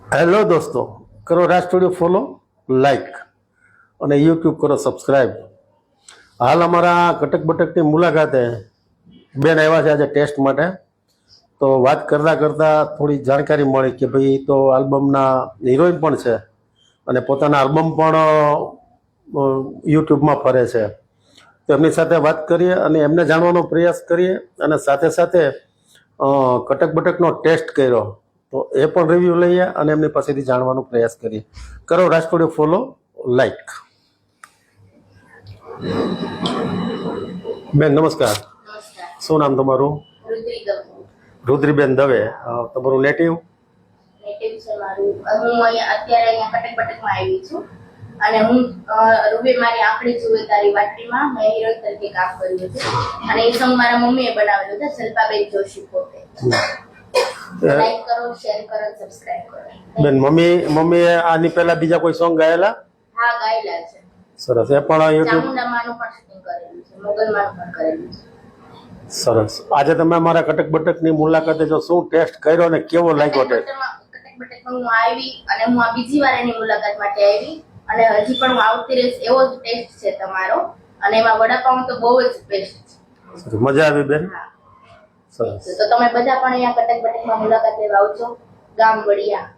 Hello દોસ્તો, કરો રાજ studio follow, like અને યુટ્યુબ કરો સબસ્ક્રાઈબ. હાલ અમારા કટક બટકની મુલાકાતે બેન આવ્યા છે આજે ટેસ્ટ માટે. તો વાત કરતાં કરતાં થોડી જાણકારી મળી કે ભાઈ તો આલ્બમના હિરોઈન પણ છે અને પોતાના આલ્બમ પણ યુટ્યુબમાં ફરે છે. તો એમની સાથે વાત કરીએ અને એમને જાણવાનો પ્રયાસ કરીએ અને સાથે સાથે કટક બટકનો ટેસ્ટ કર્યો તો એ પણ રિવ્યૂ લઈએ અને એમની પાસેથી જાણવાનો પ્રયાસ કરીએ. કરો રાજ સ્ટુડિયો ફોલો, લાઈક. બેન નમસ્કાર, શું નામ તમારું? રુદ્રીબેન દવે. તમારું નેટિવ? નેટિવ છે મારું. હું અત્યારે અહીંયા કટક બટકમાં આવી છું અને હું રૂબે મારી આંખડી જુએ તારી વાટડીમાં મેં હિરોઈન તરીકે કામ કર્યું છે અને એ સોંગ મારા મમ્મીએ બનાવેલું છે, શિલ્પાબેન જોશી પોતે. લાઈક કરો, શેર કરો, સબસ્ક્રાઇબ કરો. બેન મમ્મીએ આની પહેલા બીજા કોઈ સોંગ ગાયેલા? હા, ગાયેલા છે. સરસ. એ પણ યુટ્યુબ ચામુંડામાનું પણ શૂટિંગ કરેલું છે, મોગલમાનું પણ કરેલું છે. સરસ. આજે તમે અમારા કટક બટકની મુલાકાતે જો શું ટેસ્ટ કર્યો અને કેવો લાગ્યો ટેસ્ટ? કટક બટકમાં હું આવી અને હું આ બીજી વાર એની મુલાકાત માટે આવી અને હજી પણ હું આવતી રહીશ. એવો જ ટેસ્ટ છે તમારો અને એમાં વડાપાઉં તો બહુ જ બેસ્ટ છે. મજા આવી બેન? હા, સરસ. તો તમે બધા પણ અહીંયા કટક બટકમાં મુલાકાતે આવજો. ગામ વડિયા.